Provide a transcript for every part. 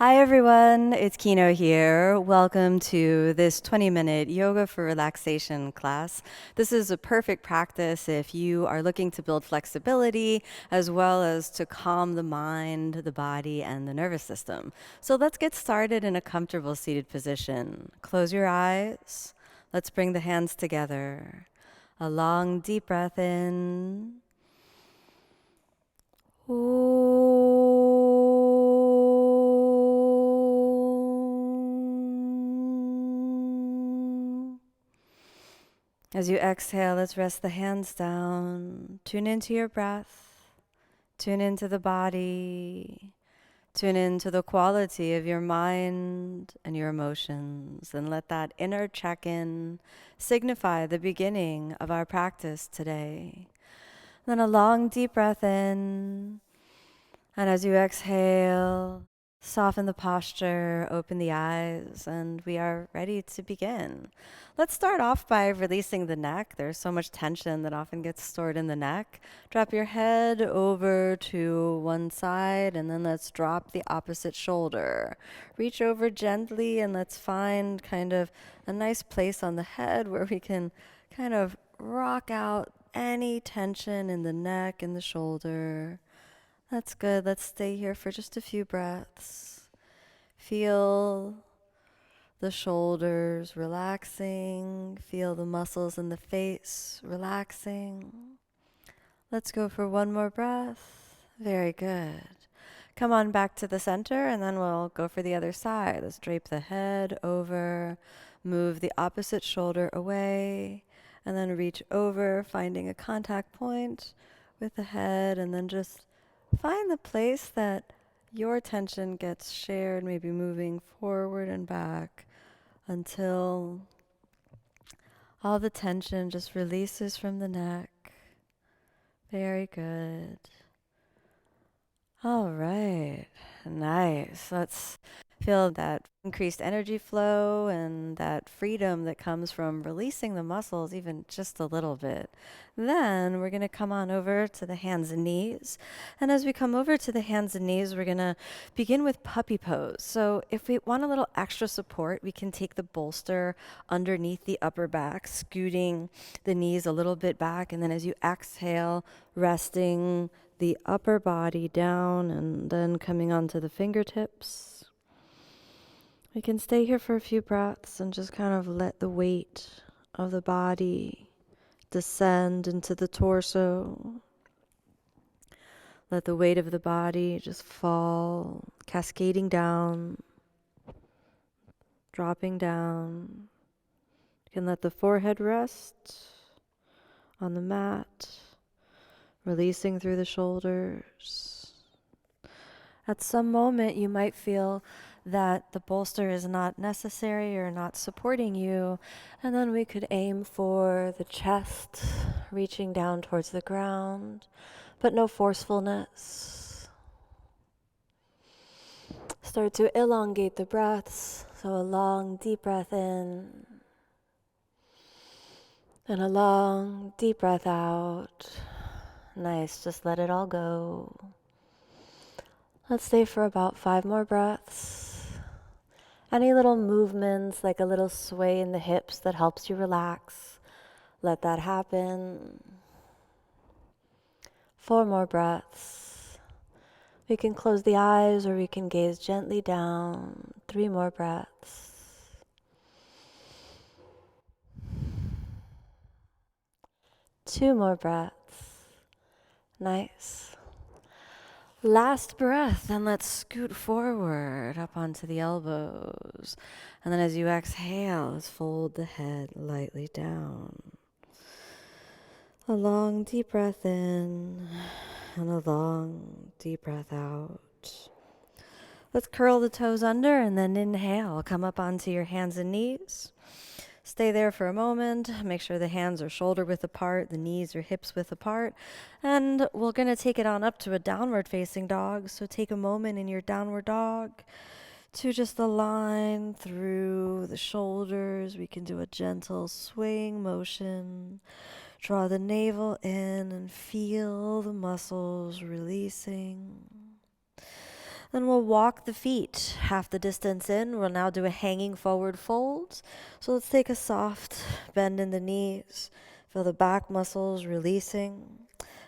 Hi everyone, it's Kino here. Welcome to this 20-minute yoga for relaxation class. This is a perfect practice if you are looking to build flexibility as well as to calm the mind, the body, and the nervous system. So let's get started in a comfortable seated position. Close your eyes. Let's bring the hands together. A long deep breath in. As you exhale, let's rest the hands down. Tune into your breath. Tune into the body. Tune into the quality of your mind and your emotions. And let that inner check-in signify the beginning of our practice today. Then a long deep breath in. And as you exhale, soften the posture, open the eyes, and we are ready to begin. Let's start off by releasing the neck. There's so much tension that often gets stored in the neck. Drop your head over to one side, and then let's drop the opposite shoulder. Reach over gently, and let's find kind of a nice place on the head where we can kind of rock out any tension in the neck and the shoulder. That's good. Let's stay here for just a few breaths. Feel the shoulders relaxing. Feel the muscles in the face relaxing. Let's go for one more breath. Very good. Come on back to the center, and then we'll go for the other side. Let's drape the head over, move the opposite shoulder away, and then reach over, finding a contact point with the head, and then just find the place that your attention gets shared, maybe moving forward and back until all the tension just releases from the neck. Very good. All right. Nice. Let's feel that increased energy flow and that freedom that comes from releasing the muscles even just a little bit. Then we're going to come on over to the hands and knees. And as we come over to the hands and knees, we're going to begin with puppy pose. So if we want a little extra support, we can take the bolster underneath the upper back, scooting the knees a little bit back. And then as you exhale, resting the upper body down and then coming onto the fingertips. We can stay here for a few breaths and just kind of let the weight of the body descend into the torso. Let the weight of the body just fall, cascading down, dropping down. You can let the forehead rest on the mat, releasing through the shoulders. At some moment, you might feel that the bolster is not necessary or not supporting you, and then we could aim for the chest, reaching down towards the ground, but no forcefulness. Start to elongate the breaths, so a long, deep breath in, and a long, deep breath out. Nice, just let it all go. Let's stay for about 5 more breaths. Any little movements, like a little sway in the hips that helps you relax, let that happen. 4 more breaths. We can close the eyes or we can gaze gently down. 3 more breaths. 2 more breaths. Nice. Last breath, and let's scoot forward up onto the elbows. And then as you exhale, let's fold the head lightly down. A long deep breath in and a long deep breath out. Let's curl the toes under and then inhale. Come up onto your hands and knees. Stay there for a moment. Make sure the hands are shoulder width apart, the knees are hips width apart. And we're going to take it on up to a downward facing dog. So take a moment in your downward dog to just align through the shoulders. We can do a gentle swaying motion. Draw the navel in and feel the muscles releasing. Then we'll walk the feet half the distance in. We'll now do a hanging forward fold. So let's take a soft bend in the knees. Feel the back muscles releasing.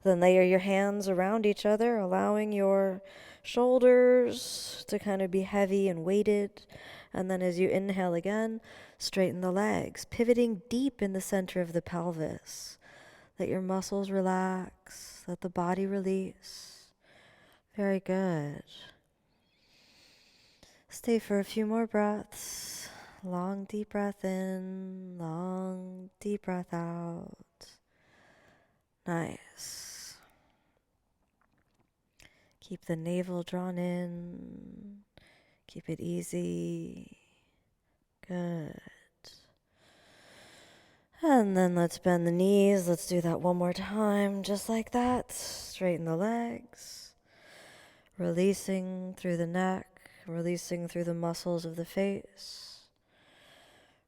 Then layer your hands around each other, allowing your shoulders to kind of be heavy and weighted. And then as you inhale again, straighten the legs, pivoting deep in the center of the pelvis. Let your muscles relax, let the body release. Very good. Stay for a few more breaths. Long, deep breath in, long, deep breath out. Nice. Keep the navel drawn in. Keep it easy. Good. And then let's bend the knees. Let's do that one more time, just like that. Straighten the legs. Releasing through the neck. Releasing through the muscles of the face.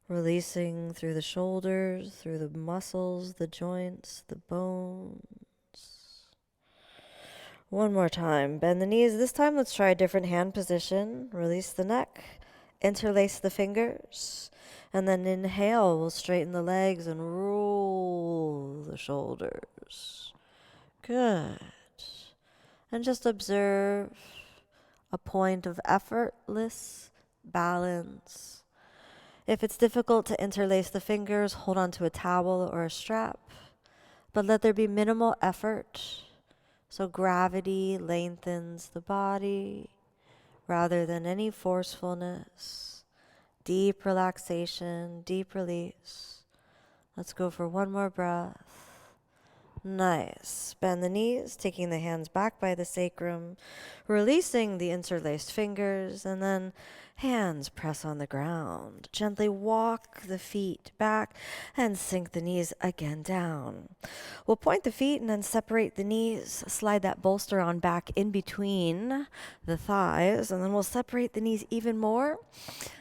Releasing through the shoulders, through the muscles, the joints, the bones. One more time. Bend the knees. This time, let's try a different hand position. Release the neck. Interlace the fingers. And then inhale. We'll straighten the legs and roll the shoulders. Good. And just observe a point of effortless balance. If it's difficult to interlace the fingers, hold on to a towel or a strap, but let there be minimal effort. So gravity lengthens the body rather than any forcefulness. Deep relaxation, deep release. Let's go for one more breath. Nice. Bend the knees, taking the hands back by the sacrum, releasing the interlaced fingers, and then hands press on the ground. Gently walk the feet back and sink the knees again down. We'll point the feet and then separate the knees, slide that bolster on back in between the thighs, and then we'll separate the knees even more.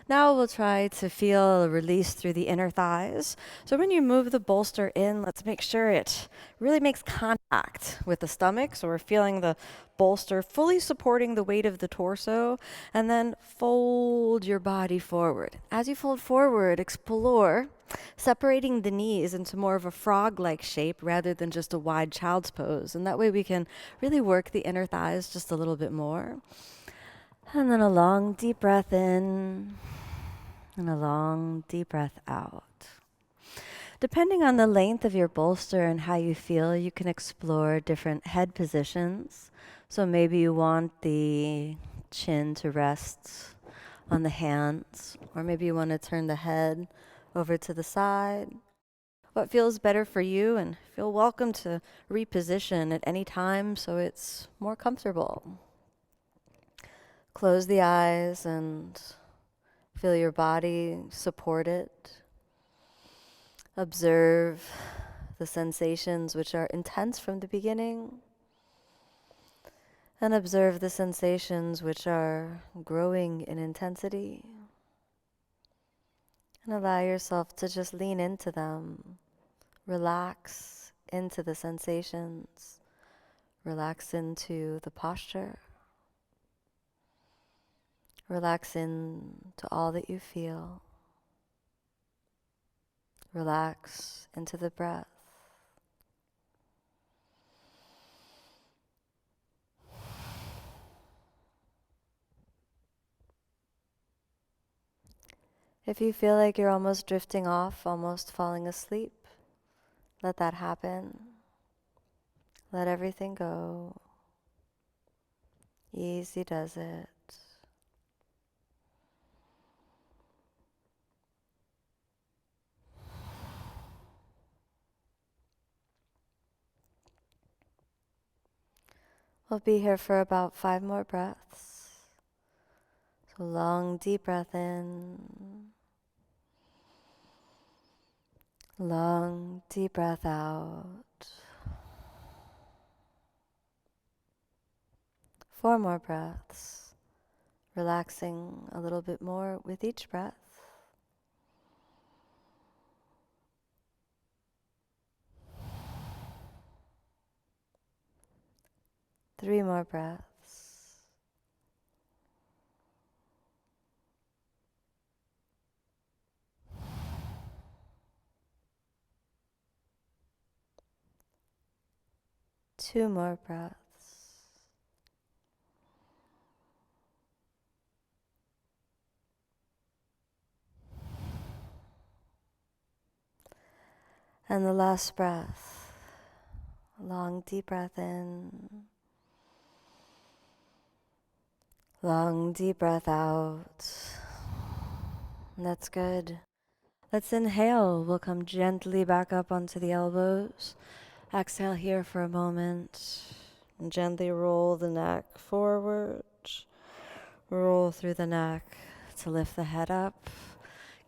Now we'll try to feel a release through the inner thighs. So when you move the bolster in, let's make sure it really makes contact with the stomach. So we're feeling the bolster fully supporting the weight of the torso. And then fold your body forward. As you fold forward, explore separating the knees into more of a frog-like shape rather than just a wide child's pose. And that way we can really work the inner thighs just a little bit more. And then a long, deep breath in, and a long, deep breath out. Depending on the length of your bolster and how you feel, you can explore different head positions. So maybe you want the chin to rest on the hands, or maybe you want to turn the head over to the side. What feels better for you, and feel welcome to reposition at any time so it's more comfortable. Close the eyes and feel your body support it. Observe the sensations which are intense from the beginning, and observe the sensations which are growing in intensity. And allow yourself to just lean into them. Relax into the sensations. Relax into the posture. Relax into all that you feel. Relax into the breath. If you feel like you're almost drifting off, almost falling asleep, let that happen. Let everything go. Easy does it. We'll be here for about 5 more breaths. So long, deep breath in. Long, deep breath out. 4 more breaths. Relaxing a little bit more with each breath. 3 more breaths. 2 more breaths. And the last breath. A long, deep breath in. Long, deep breath out. That's good. Let's inhale. We'll come gently back up onto the elbows. Exhale here for a moment. And gently roll the neck forward. Roll through the neck to lift the head up.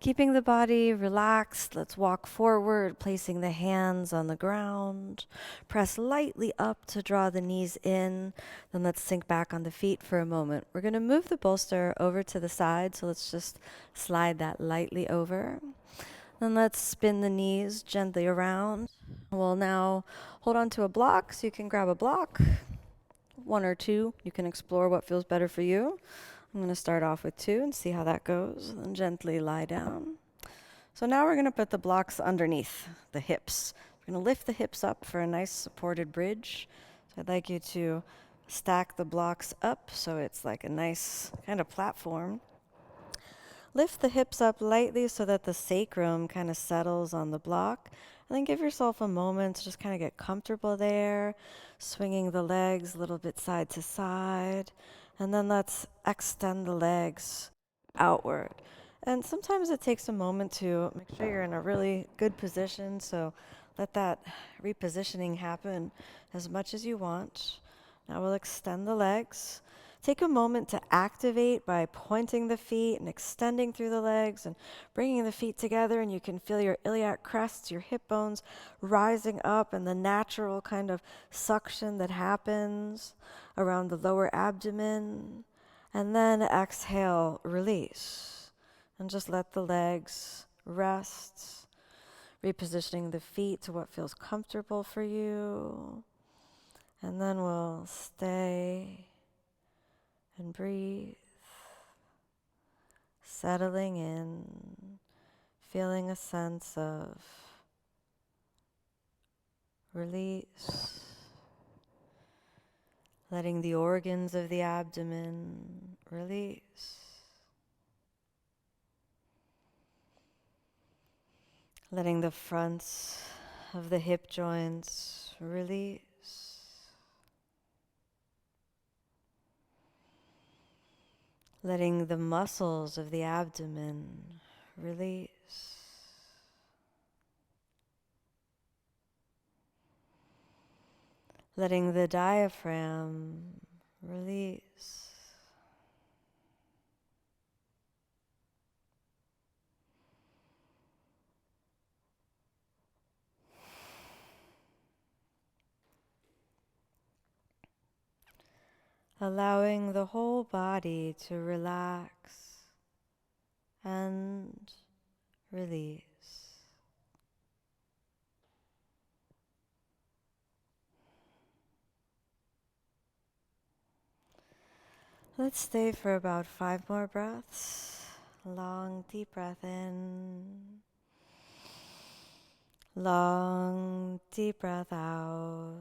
Keeping the body relaxed, let's walk forward, placing the hands on the ground. Press lightly up to draw the knees in. Then let's sink back on the feet for a moment. We're going to move the bolster over to the side, so let's just slide that lightly over. Then let's spin the knees gently around. We'll now hold on to a block, so you can grab a block, 1 or 2. You can explore what feels better for you. I'm going to start off with 2 and see how that goes, and then gently lie down. So now we're going to put the blocks underneath the hips. We're going to lift the hips up for a nice supported bridge. So I'd like you to stack the blocks up so it's like a nice kind of platform. Lift the hips up lightly so that the sacrum kind of settles on the block. And then give yourself a moment to just kind of get comfortable there, swinging the legs a little bit side to side. And then let's extend the legs outward. And sometimes it takes a moment to make sure you're in a really good position, so let that repositioning happen as much as you want. Now we'll extend the legs. Take a moment to activate by pointing the feet and extending through the legs and bringing the feet together, and you can feel your iliac crests, your hip bones rising up, and the natural kind of suction that happens around the lower abdomen. And then exhale, release, and just let the legs rest, repositioning the feet to what feels comfortable for you. And then we'll stay and breathe, settling in, feeling a sense of release, letting the organs of the abdomen release, letting the fronts of the hip joints release. Letting the muscles of the abdomen release. Letting the diaphragm release. Allowing the whole body to relax and release. Let's stay for about 5 more breaths. Long, deep breath in. Long, deep breath out.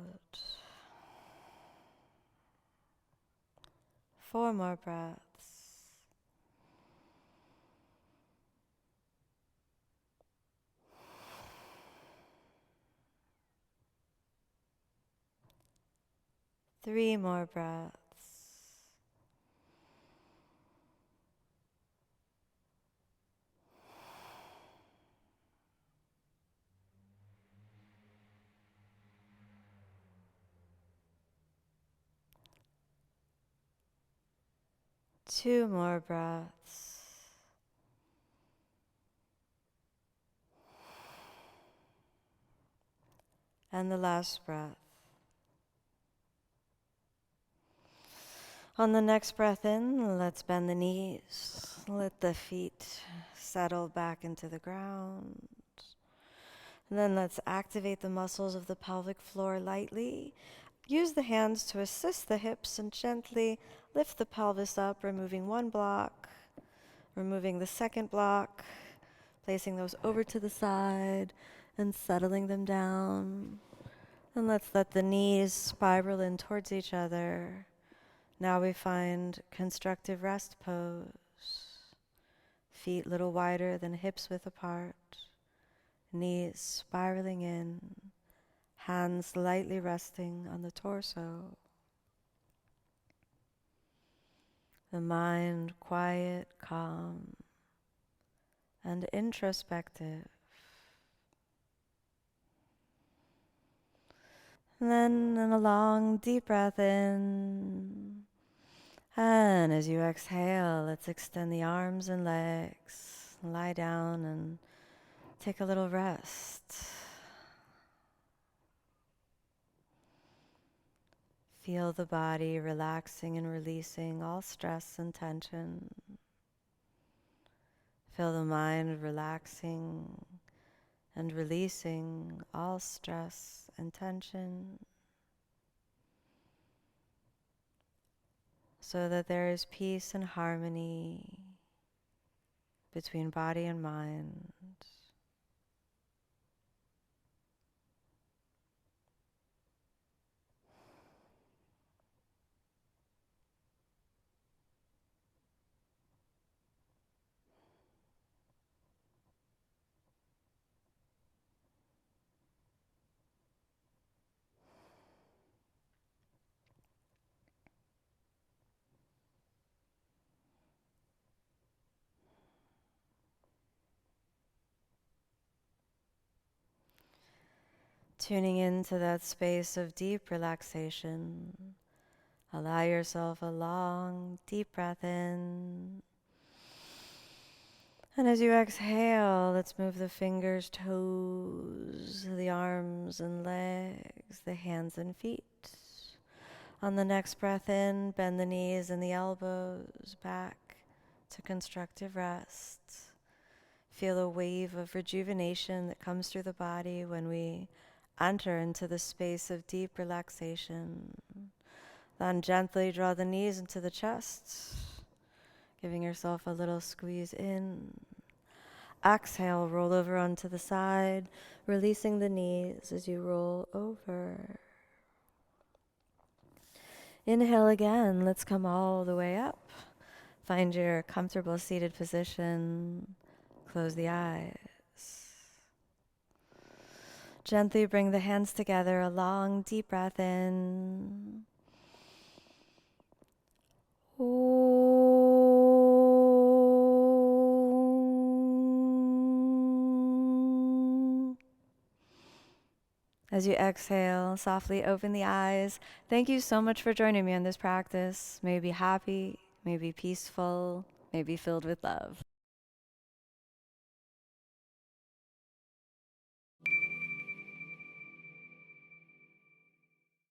4 more breaths. Three more breaths. 2 more breaths. And the last breath. On the next breath in, let's bend the knees. Let the feet settle back into the ground. And then let's activate the muscles of the pelvic floor lightly. Use the hands to assist the hips and gently lift the pelvis up, removing 1 block, removing the second block, placing those over to the side and settling them down. And let's let the knees spiral in towards each other. Now we find constructive rest pose. Feet a little wider than hips width apart. Knees spiraling in. Hands lightly resting on the torso. The mind quiet, calm, and introspective. And then in a long, deep breath in. And as you exhale, let's extend the arms and legs. Lie down and take a little rest. Feel the body relaxing and releasing all stress and tension. Feel the mind relaxing and releasing all stress and tension, so that there is peace and harmony between body and mind. Tuning into that space of deep relaxation. Allow yourself a long, deep breath in. And as you exhale, let's move the fingers, toes, the arms and legs, the hands and feet. On the next breath in, bend the knees and the elbows back to constructive rest. Feel a wave of rejuvenation that comes through the body when we enter into the space of deep relaxation. Then gently draw the knees into the chest, giving yourself a little squeeze in. Exhale, roll over onto the side, releasing the knees as you roll over. Inhale again, let's come all the way up. Find your comfortable seated position. Close the eyes. Gently bring the hands together, a long, deep breath in. As you exhale, softly open the eyes. Thank you so much for joining me on this practice. May you be happy, may you be peaceful, may you be filled with love.